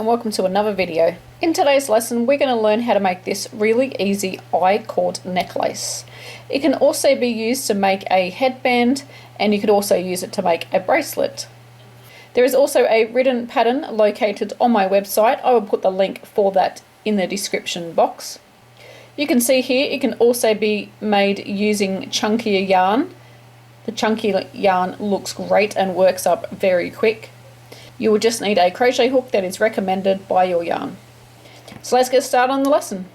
welcome to another video. In today's lesson we're going to learn how to make this really easy I-cord necklace. It can also be used to make a headband, and you could also use it to make a bracelet. There is also a written pattern located on my website. I will put the link for that in the description box. You can see here it can also be made using chunkier yarn. The chunky yarn looks great and works up very quick. You will just need a crochet hook that is recommended by your yarn. So let's get started on the lesson.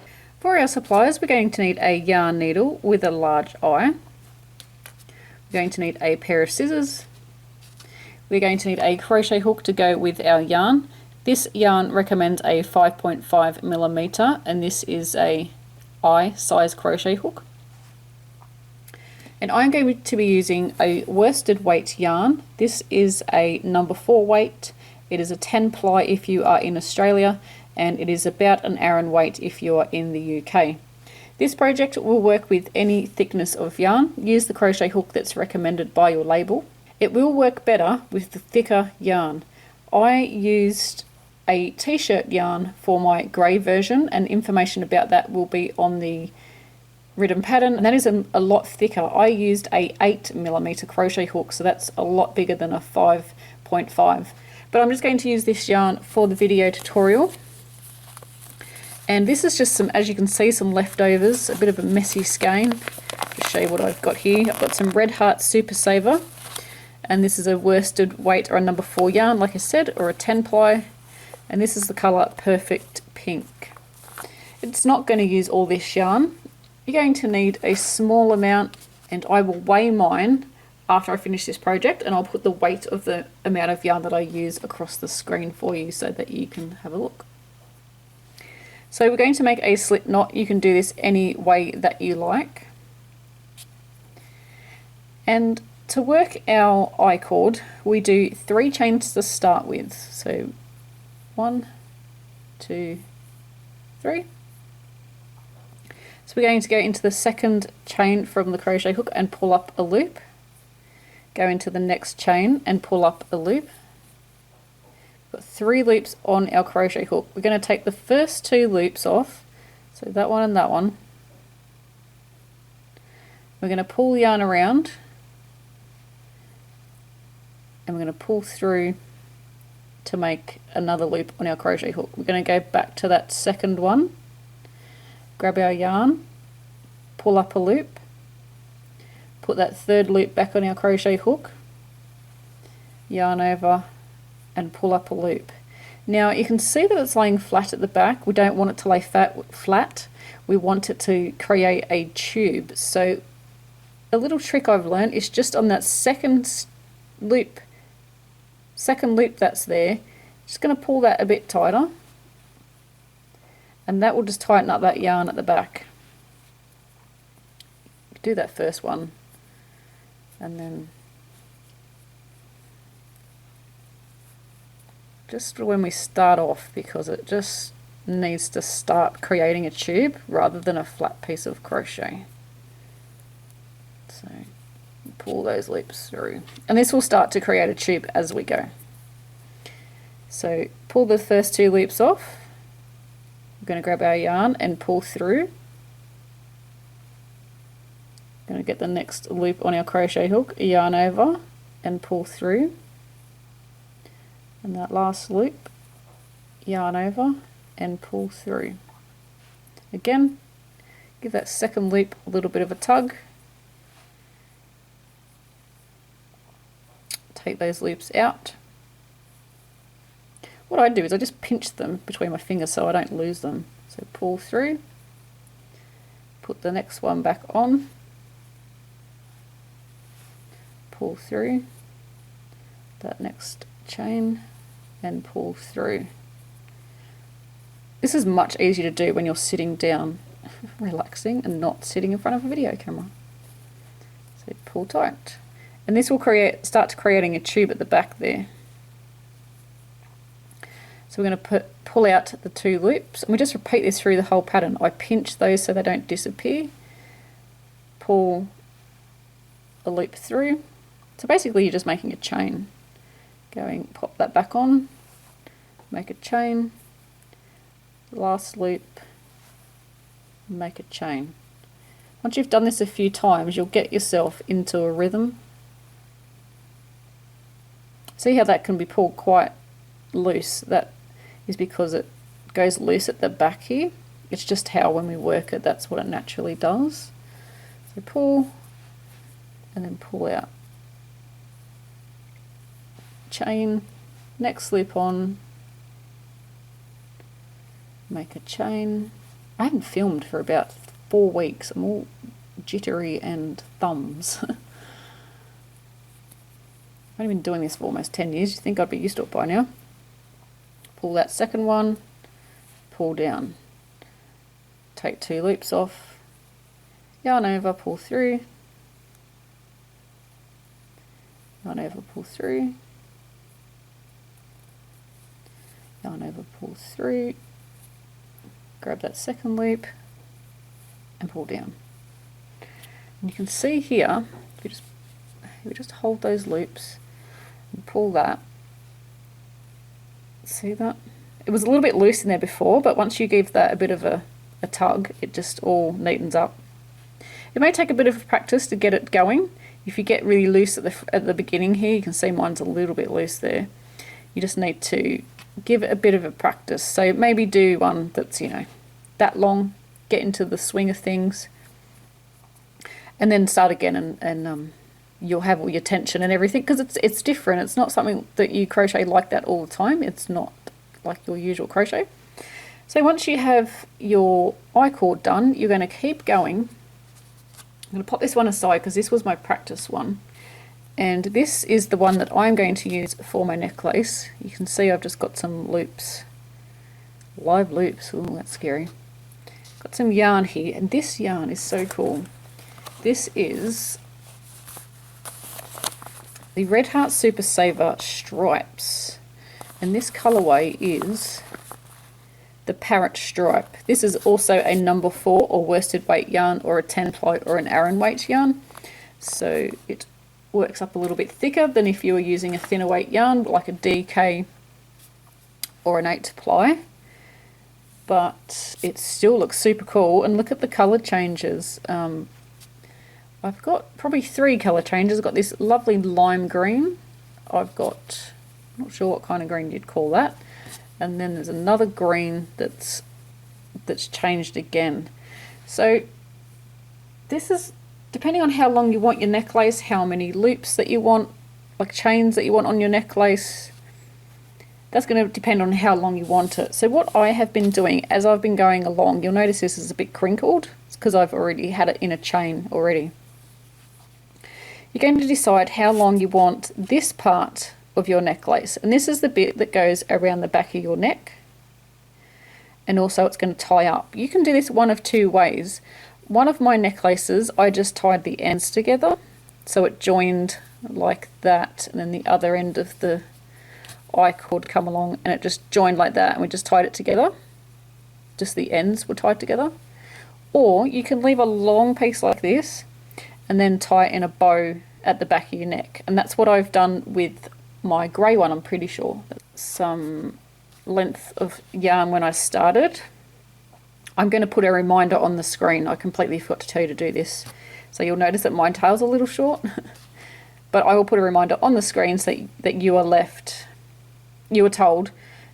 For our supplies, we're going to need a yarn needle with a large eye. We're going to need a pair of scissors. We're going to need a crochet hook to go with our yarn. This yarn recommends a 5.5mm, and this is a I size crochet hook. And I'm going to be using a worsted weight yarn. This is a number 4 weight. It is a 10 ply if you are in Australia, and it is about an Aran weight if you are in the UK. This project will work with any thickness of yarn. Use the crochet hook that's recommended by your label. It will work better with the thicker yarn. I used a t-shirt yarn for my grey version, and information about that will be on the written pattern, and that is a lot thicker. I used a 8mm crochet hook, so that's a lot bigger than a 5.5. But I'm just going to use this yarn for the video tutorial. And this is just some, as you can see, some leftovers, a bit of a messy skein. Just show you what I've got here. I've got some Red Heart Super Saver, and this is a worsted weight or a number 4 yarn, like I said, or a 10 ply, and this is the colour Perfect Pink. It's not going to use all this yarn. You're going to need a small amount, and I will weigh mine after I finish this project, and I'll put the weight of the amount of yarn that I use across the screen for you so that you can have a look. So we're going to make a slip knot. You can do this any way that you like. And to work our I-cord, we do 3 chains to start with. So 1, 2, 3. So we're going to go into the second chain from the crochet hook and pull up a loop. Go into the next chain and pull up a loop. We've got 3 loops on our crochet hook. We're going to take the first 2 loops off, so that one and that one. We're going to pull the yarn around, and we're going to pull through to make another loop on our crochet hook. We're going to go back to that second one. Grab our yarn, pull up a loop, put that 3rd loop back on our crochet hook, yarn over and pull up a loop. Now you can see that it's laying flat at the back. We don't want it to lay flat. We want it to create a tube. So a little trick I've learned is just on that second loop that's there, just going to pull that a bit tighter. And that will just tighten up that yarn at the back. Do that first one, and then just when we start off, because it just needs to start creating a tube rather than a flat piece of crochet. So pull those loops through, and this will start to create a tube as we go. So pull the first 2 loops off. We're going to grab our yarn and pull through. Going to get the next loop on our crochet hook, yarn over and pull through. And that last loop, yarn over and pull through. Again, give that second loop a little bit of a tug. Take those loops out. What I do is I just pinch them between my fingers so I don't lose them. So pull through, put the next one back on, pull through that next chain and pull through. This is much easier to do when you're sitting down relaxing and not sitting in front of a video camera. So pull tight, and this will start creating a tube at the back there. So we're going to pull out the 2 loops, and we just repeat this through the whole pattern. I pinch those so they don't disappear, pull a loop through. So basically you're just making a chain. Pop that back on, make a chain, last loop, make a chain. Once you've done this a few times, you'll get yourself into a rhythm. See how that can be pulled quite loose? That is because it goes loose at the back here. It's just how when we work it, that's what it naturally does. So pull and then pull out. Chain, next slip on, make a chain. I haven't filmed for about 4 weeks. I'm all jittery and thumbs. I've only been doing this for almost 10 years. You'd think I'd be used to it by now. Pull that second one, pull down. Take 2 loops off, yarn over, pull through, yarn over, pull through, yarn over, pull through, grab that second loop and pull down. And you can see here, if we just hold those loops and pull that, see that? It was a little bit loose in there before, but once you give that a bit of a tug, it just all neatens up. It may take a bit of practice to get it going. If you get really loose at the beginning here, you can see mine's a little bit loose there. You just need to give it a bit of a practice. So maybe do one that's, you know, that long, get into the swing of things, and then start again, and you'll have all your tension and everything, because it's different. It's not something that you crochet like that all the time. It's not like your usual crochet. So once you have your I-cord done, you're going to keep going. I'm going to pop this one aside because this was my practice one. And this is the one that I'm going to use for my necklace. You can see I've just got some loops. Live loops. Ooh, that's scary. Got some yarn here, and this yarn is so cool. This is the Red Heart Super Saver Stripes. And this colourway is the Parrot Stripe. This is also a number 4 or worsted weight yarn, or a 10 ply or an Aran weight yarn. So it works up a little bit thicker than if you were using a thinner weight yarn like a DK or an 8 ply. But it still looks super cool, and look at the colour changes. I've got probably 3 colour changes. I've got this lovely lime green. I've got, I'm not sure what kind of green you'd call that. And then there's another green that's changed again. So this is depending on how long you want your necklace, how many loops that you want, like chains that you want on your necklace. That's going to depend on how long you want it. So what I have been doing as I've been going along, you'll notice this is a bit crinkled. It's because I've already had it in a chain already. You're going to decide how long you want this part of your necklace, and this is the bit that goes around the back of your neck, and also it's going to tie up. You can do this one of 2 ways. One of my necklaces, I just tied the ends together, so it joined like that, and then the other end of the I-cord come along and it just joined like that, and we just tied it together. Just the ends were tied together. Or you can leave a long piece like this and then tie it in a bow at the back of your neck, and that's what I've done with my grey one. I'm pretty sure some length of yarn when I started. I'm going to put a reminder on the screen. I completely forgot to tell you to do this, so you'll notice that my tail's a little short. But I will put a reminder on the screen so that you are told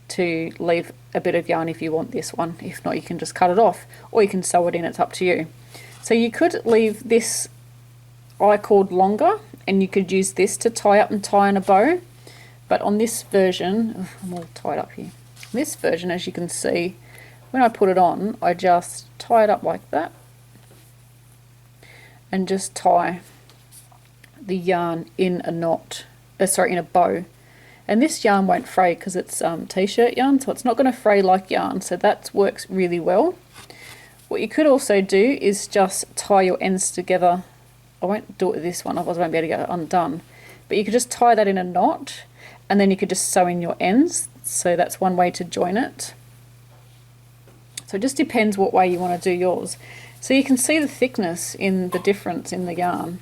to leave a bit of yarn if you want this one. If not, you can just cut it off, or you can sew it in. It's up to you. So you could leave this I-cord longer, and you could use this to tie up and tie in a bow. But on this version, I'm all tied up here. This version, as you can see, when I put it on, I just tie it up like that and just tie the yarn in a knot, in a bow. And this yarn won't fray because it's t-shirt yarn, so it's not going to fray like yarn, so that works really well. What you could also do is just tie your ends together. I won't do it with this one, otherwise I won't be able to get it undone. But you could just tie that in a knot, and then you could just sew in your ends. So that's one way to join it. So it just depends what way you want to do yours. So you can see the thickness in the difference in the yarn.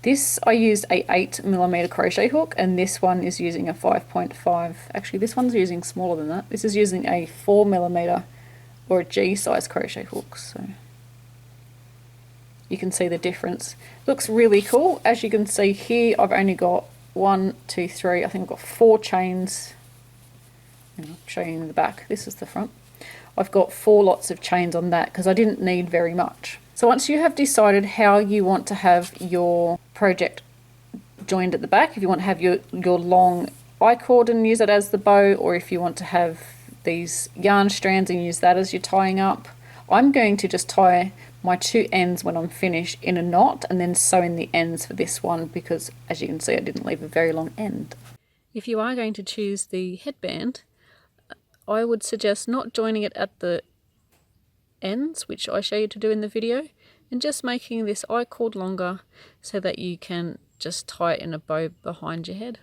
This, I used a 8mm crochet hook, and this one is using a 5.5. Actually, this one's using smaller than that. This is using a 4mm or a G size crochet hook, so you can see the difference. Looks really cool. As you can see here, I've only got 1, 2, 3, I think I've got 4 chains. I'll show you in the back. This is the front. I've got 4 lots of chains on that because I didn't need very much. So once you have decided how you want to have your project joined at the back, if you want to have your long I-cord and use it as the bow, or if you want to have these yarn strands and use that as your tying up, I'm going to just tie my 2 ends when I'm finished in a knot and then sew in the ends for this one, because as you can see I didn't leave a very long end. If you are going to choose the headband, I would suggest not joining it at the ends, which I show you to do in the video, and just making this I-cord longer so that you can just tie it in a bow behind your head.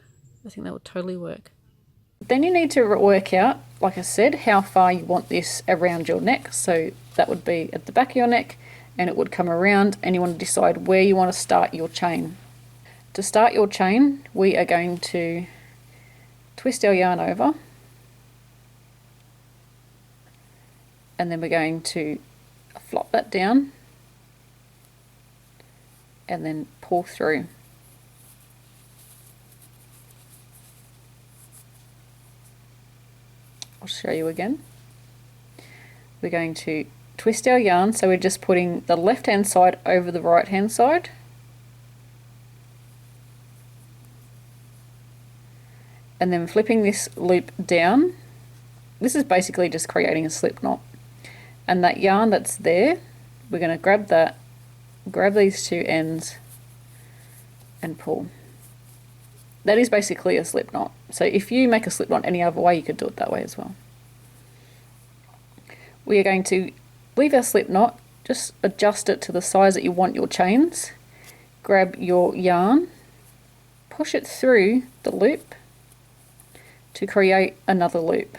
I think that would totally work. Then you need to work out, like I said, how far you want this around your neck. So that would be at the back of your neck, and it would come around, and you want to decide where you want to start your chain. To start your chain, we are going to twist our yarn over, and then we're going to flop that down and then pull through. I'll show you again. We're going to twist our yarn, so we're just putting the left hand side over the right hand side, and then flipping this loop down. This is basically just creating a slip knot. And that yarn that's there, we're going to grab that, grab these 2 ends and pull. That is basically a slip knot. So if you make a slip knot any other way, you could do it that way as well. We are going to leave our slip knot, just adjust it to the size that you want your chains, grab your yarn, push it through the loop to create another loop.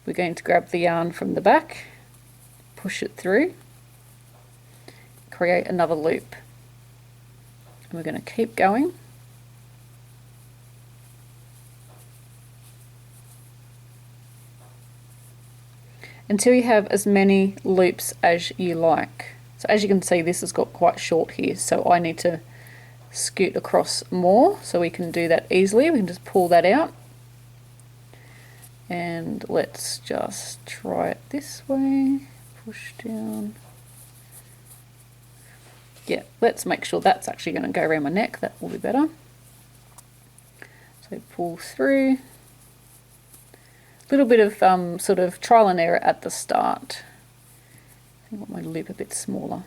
We're going to grab the yarn from the back, push it through, create another loop. And we're going to keep going. Until you have as many loops as you like. So as you can see, this has got quite short here, so I need to scoot across more so we can do that easily. We can just pull that out. And let's just try it this way, push down. Yeah, let's make sure that's actually going to go around my neck, that will be better. So pull through. A little bit of sort of trial and error at the start. I want my loop a bit smaller.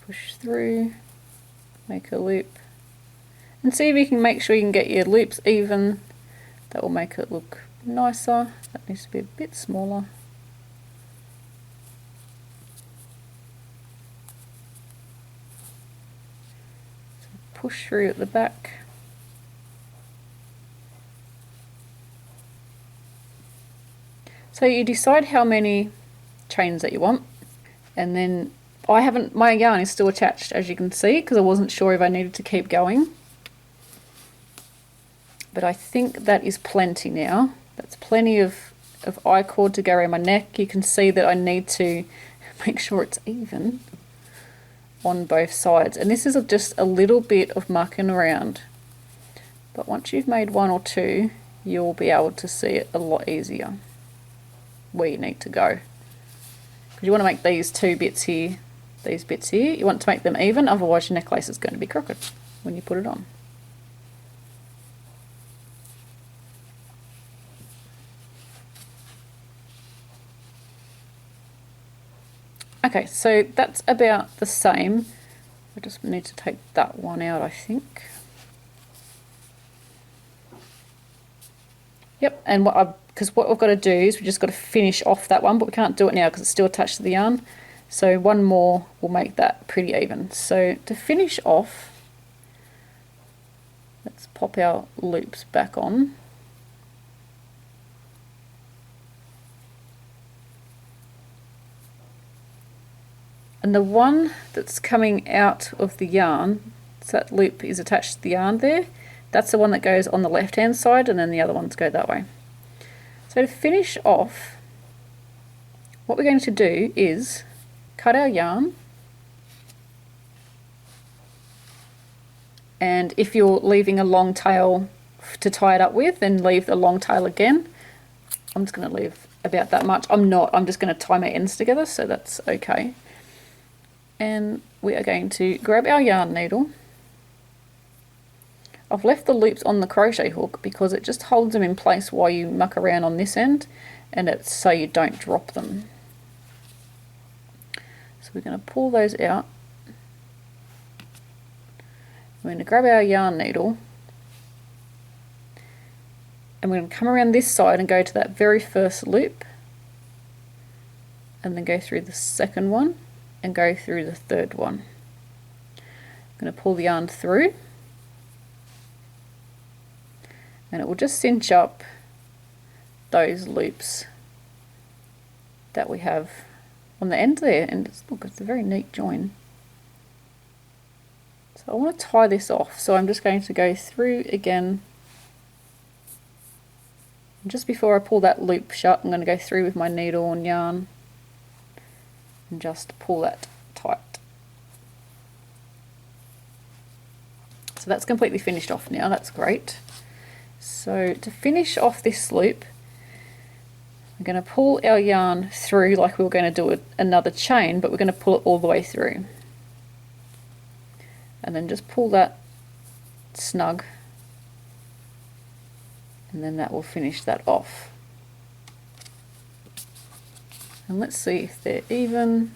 Push through, make a loop. And see if you can make sure you can get your loops even. That will make it look nicer. That needs to be a bit smaller. So push through at the back. So you decide how many chains that you want, and then my yarn is still attached, as you can see, because I wasn't sure if I needed to keep going. But I think that is plenty now. That's plenty of I-cord to go around my neck. You can see that I need to make sure it's even on both sides. And this is just a little bit of mucking around. But once you've made 1 or 2, you'll be able to see it a lot easier where you need to go. Because you want to make these 2 bits here, these bits here, you want to make them even, otherwise your necklace is going to be crooked when you put it on. Okay, so that's about the same. I just need to take that one out, I think. Yep, and because what we've got to do is we just got to finish off that one, but we can't do it now because it's still attached to the yarn. So one more will make that pretty even. So to finish off, let's pop our loops back on. And the one that's coming out of the yarn, so that loop is attached to the yarn there, that's the one that goes on the left hand side, and then the other ones go that way. So to finish off, what we're going to do is cut our yarn, and if you're leaving a long tail to tie it up with, then leave the long tail again. I'm just going to leave about that much. I'm just going to tie my ends together, so that's okay. And we are going to grab our yarn needle. I've left the loops on the crochet hook because it just holds them in place while you muck around on this end, and it's so you don't drop them. So we're going to pull those out. We're going to grab our yarn needle, and we're going to come around this side and go to that very first loop, and then go through the second one and go through the third one. I'm going to pull the yarn through, and it will just cinch up those loops that we have on the end there, and look, it's a very neat join. So I want to tie this off, so I'm just going to go through again. Just before I pull that loop shut, I'm going to go through with my needle and yarn and just pull that tight. So that's completely finished off now, that's great. So to finish off this loop, we're going to pull our yarn through like we were going to do another chain, but we're going to pull it all the way through. And then just pull that snug, and then that will finish that off. And let's see if they're even.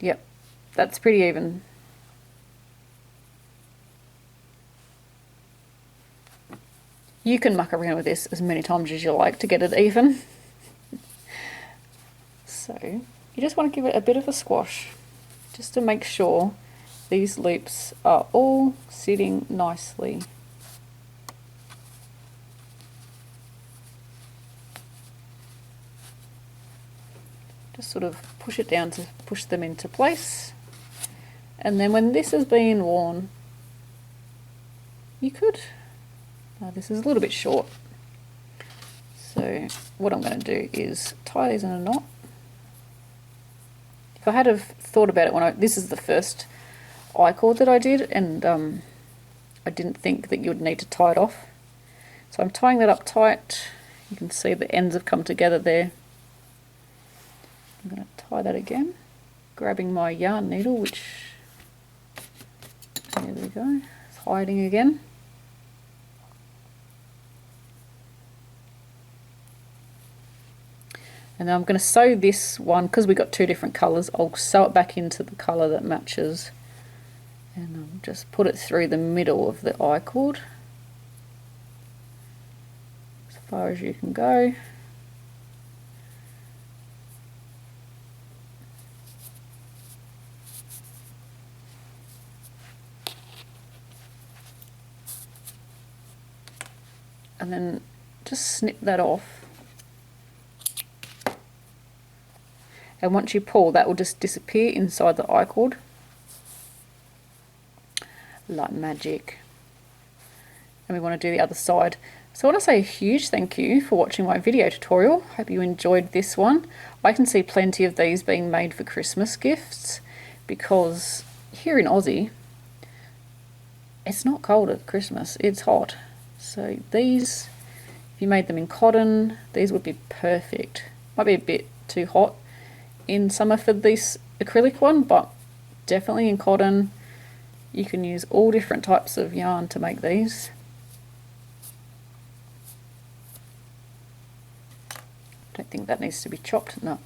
Yep, that's pretty even. You can muck around with this as many times as you like to get it even. So you just want to give it a bit of a squash just to make sure these loops are all sitting nicely. Just sort of push it down to push them into place. And then when this has been worn, you could, this is a little bit short. So what I'm going to do is tie these in a knot. If I had have thought about it this is the first I-cord that I did, and I didn't think that you would need to tie it off. So I'm tying that up tight. You can see the ends have come together there. I'm going to tie that again, grabbing my yarn needle, which, there we go, it's hiding again. And then I'm going to sew this one, because we've got two different colours, I'll sew it back into the colour that matches. And I'll just put it through the middle of the I-cord, as far as you can go. And then just snip that off. And once you pull, that will just disappear inside the I-cord. Like magic. And we want to do the other side. So I want to say a huge thank you for watching my video tutorial. Hope you enjoyed this one. I can see plenty of these being made for Christmas gifts, because here in Aussie, it's not cold at Christmas, it's hot. So these, if you made them in cotton, these would be perfect. Might be a bit too hot in summer for this acrylic one, but definitely in cotton. You can use all different types of yarn to make these. Don't think that needs to be chopped, no.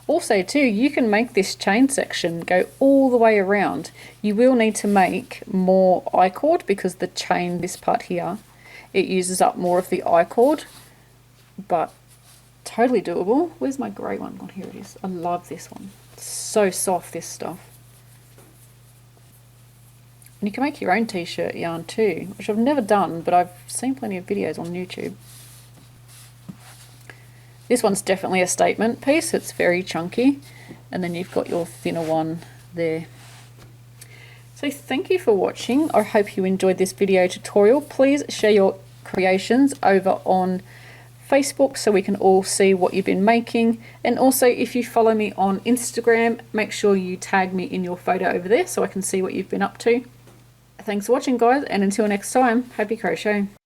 Also too, you can make this chain section go all the way around. You will need to make more I-cord, because the chain, this part here, it uses up more of the I-cord, but totally doable. Where's my grey one? Oh, here it is. I love this one. It's so soft, this stuff. And you can make your own t-shirt yarn too, which I've never done, but I've seen plenty of videos on YouTube. This one's definitely a statement piece. It's very chunky. And then you've got your thinner one there. So thank you for watching. I hope you enjoyed this video tutorial. Please share your creations over on Facebook so we can all see what you've been making. And also, if you follow me on Instagram, make sure you tag me in your photo over there so I can see what you've been up to. Thanks for watching, guys, and until next time, happy crocheting.